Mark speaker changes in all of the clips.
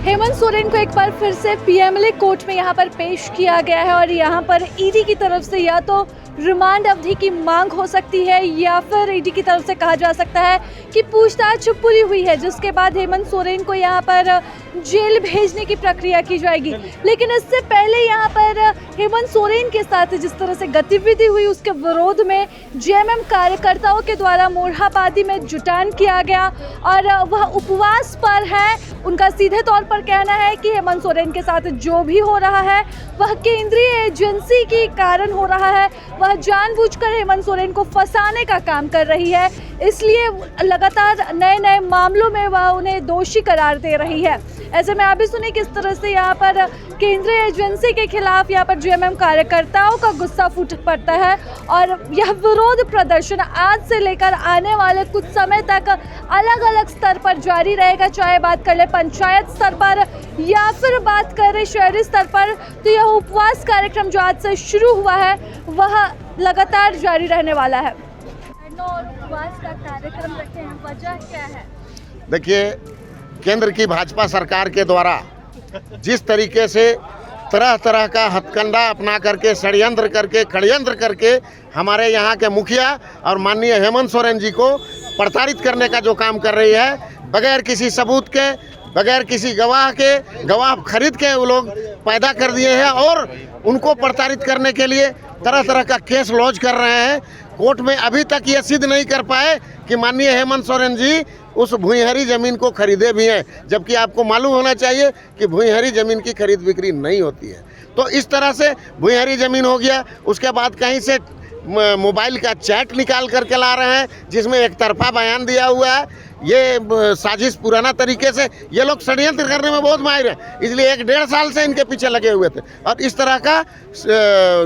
Speaker 1: हेमंत सोरेन को एक बार फिर से पीएमएलए कोर्ट में यहाँ पर पेश किया गया है और यहाँ पर ईडी की तरफ से या तो रिमांड अवधि की मांग हो सकती है या फिर ईडी की तरफ से कहा जा सकता है कि पूछताछ पूरी हुई है, जिसके बाद हेमंत सोरेन को यहाँ पर जेल भेजने की प्रक्रिया की जाएगी। लेकिन इससे पहले यहाँ पर हेमंत सोरेन के साथ जिस तरह से गतिविधि हुई उसके विरोध में जेएमएम कार्यकर्ताओं के द्वारा मोरहाबादी में जुटान किया गया और वह उपवास पर है। उनका सीधे तौर पर कहना है कि हेमंत सोरेन के साथ जो भी हो रहा है वह केंद्रीय एजेंसी के कारण हो रहा है, वह जानबूझकर हेमंत सोरेन को फंसाने का काम कर रही है, इसलिए लगातार नए नए मामलों में वह उन्हें दोषी करार दे रही है। ऐसे में आप भी सुनिए किस तरह से यहाँ पर केंद्रीय एजेंसी के खिलाफ यहाँ पर जेएमएम कार्यकर्ताओं का गुस्सा फूट पड़ता है और यह विरोध प्रदर्शन आज से लेकर आने वाले कुछ समय तक अलग अलग स्तर पर जारी रहेगा। चाहे बात कर ले पंचायत स्तर पर या फिर बात करें शहरी स्तर पर, तो यह उपवास कार्यक्रम जो आज से शुरू हुआ है वह लगातार जारी रहने वाला है। उपवास का कार्यक्रम रखे हैं, वजह क्या है?
Speaker 2: देखिए, केंद्र की भाजपा सरकार के द्वारा जिस तरीके से तरह तरह का हथकंडा अपना करके षड्यंत्र करके हमारे यहाँ के मुखिया और माननीय हेमंत सोरेन जी को प्रताड़ित करने का जो काम कर रही है, बगैर किसी सबूत के, बगैर किसी गवाह खरीद के वो लोग पैदा कर दिए हैं और उनको प्रताड़ित करने के लिए तरह तरह का केस लॉन्च कर रहे हैं। कोर्ट में अभी तक ये सिद्ध नहीं कर पाए कि माननीय हेमंत सोरेन जी उस भूइंहरी ज़मीन को खरीदे भी हैं, जबकि आपको मालूम होना चाहिए कि भूइंहरी ज़मीन की खरीद बिक्री नहीं होती है। तो इस तरह से भूइंहरी ज़मीन हो गया, उसके बाद कहीं से मोबाइल का चैट निकाल करके ला रहे हैं जिसमें एक तरफा बयान दिया हुआ है। ये साजिश पुराना तरीके से ये लोग षड्यंत्र करने में बहुत माहिर हैं, इसलिए 1-1.5 साल से इनके पीछे लगे हुए थे और इस तरह का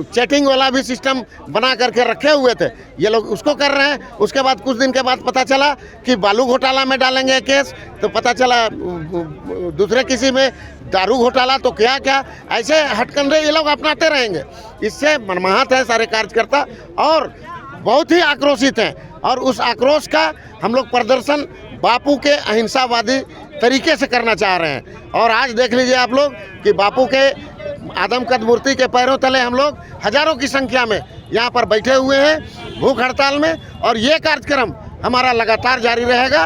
Speaker 2: चैटिंग वाला भी सिस्टम बना करके रखे हुए थे। ये लोग उसको कर रहे हैं। उसके बाद कुछ दिन के बाद पता चला कि बालू घोटाला में डालेंगे केस, तो पता चला दूसरे किसी में दारू घोटाला, तो क्या क्या ऐसे हटकंडे ये लोग अपनाते रहेंगे। इससे मनमाहत है सारे कार्यकर्ता और बहुत ही आक्रोशित हैं और उस आक्रोश का हम लोग प्रदर्शन बापू के अहिंसावादी तरीके से करना चाह रहे हैं। और आज देख लीजिए आप लोग कि बापू के आदमकद मूर्ति के पैरों तले हम लोग हजारों की संख्या में यहाँ पर बैठे हुए हैं भूख हड़ताल में, और ये कार्यक्रम हमारा लगातार जारी रहेगा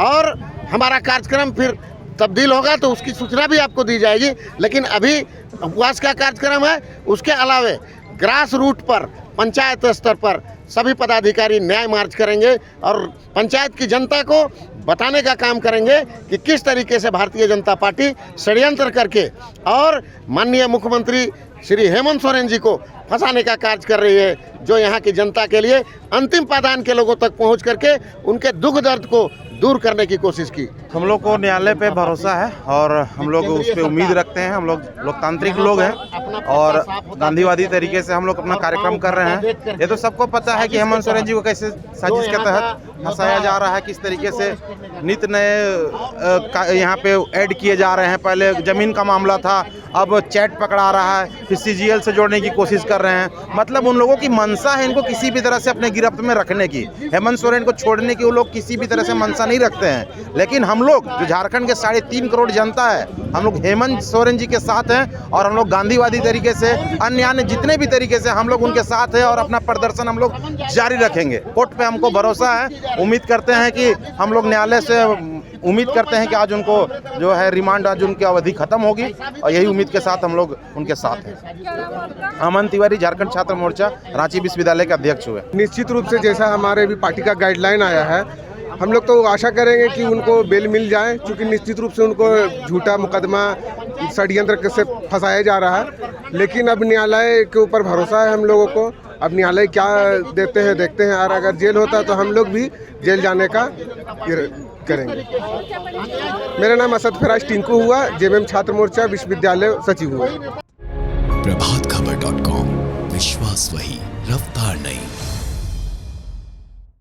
Speaker 2: और हमारा कार्यक्रम फिर तब्दील होगा तो उसकी सूचना भी आपको दी जाएगी। लेकिन अभी उपवास का कार्यक्रम है, उसके अलावे ग्रास रूट पर पंचायत स्तर पर सभी पदाधिकारी न्याय मार्च करेंगे और पंचायत की जनता को बताने का काम करेंगे कि किस तरीके से भारतीय जनता पार्टी षड्यंत्र करके और माननीय मुख्यमंत्री श्री हेमंत सोरेन जी को फंसाने का कार्य कर रही है, जो यहाँ की जनता के लिए अंतिम पायदान के लोगों तक पहुँच करके उनके दुख दर्द को दूर करने की कोशिश की।
Speaker 3: हम लोग को न्यायालय पे भरोसा है और हम लोग उस पर उम्मीद रखते हैं। हम लोग लोकतांत्रिक लोग हैं और गांधीवादी तरीके से हम लोग अपना कार्यक्रम कर रहे हैं। ये तो सबको पता है कि हेमंत सोरेन जी को कैसे साजिश के तहत फंसाया जा रहा है, किस तरीके से नित नए यहाँ पे ऐड किए जा रहे हैं। पहले जमीन का मामला था, अब चैट पकड़ा रहा है, फिर सीजीएल से जोड़ने की कोशिश कर रहे हैं। मतलब उन लोगों की मंशा है इनको किसी भी तरह से अपने गिरफ्त में रखने की। हेमंत सोरेन को छोड़ने की वो लोग किसी भी तरह से मंशा नहीं रखते हैं। लेकिन हम लोग जो झारखंड के 3.5 करोड़ जनता है, हम लोग हेमंत सोरेन जी के साथ हैं और हम लोग गांधीवादी तरीके से अन्य जितने भी तरीके से हम लोग उनके साथ हैं और अपना प्रदर्शन हम लोग जारी रखेंगे। कोर्ट पे हमको भरोसा है। उम्मीद करते हैं कि हम लोग न्यायालय से उम्मीद करते हैं कि आज उनको जो है रिमांड, आज उनकी अवधि खत्म होगी और यही उम्मीद के साथ हम लोग उनके साथ हैं। अमन तिवारी, झारखंड छात्र मोर्चा, रांची विश्वविद्यालय के अध्यक्ष हुए।
Speaker 4: निश्चित रूप से जैसा हमारे भी पार्टी का गाइडलाइन आया है, हम लोग तो आशा करेंगे कि उनको बेल मिल जाए, क्योंकि निश्चित रूप से उनको झूठा मुकदमा षड्यंत्र से फंसाया जा रहा है। लेकिन अब न्यायालय के ऊपर भरोसा है हम लोगों को। अब न्यायालय क्या देते हैं देखते हैं, और अगर जेल होता है तो हम लोग भी जेल जाने का करेंगे। मेरा नाम असद फराज टिंकू हुआ, जेएमएम छात्र मोर्चा विश्वविद्यालय सचिव हुआ।
Speaker 5: प्रभातखबर.com, विश्वास वही, रफ्तार नहीं।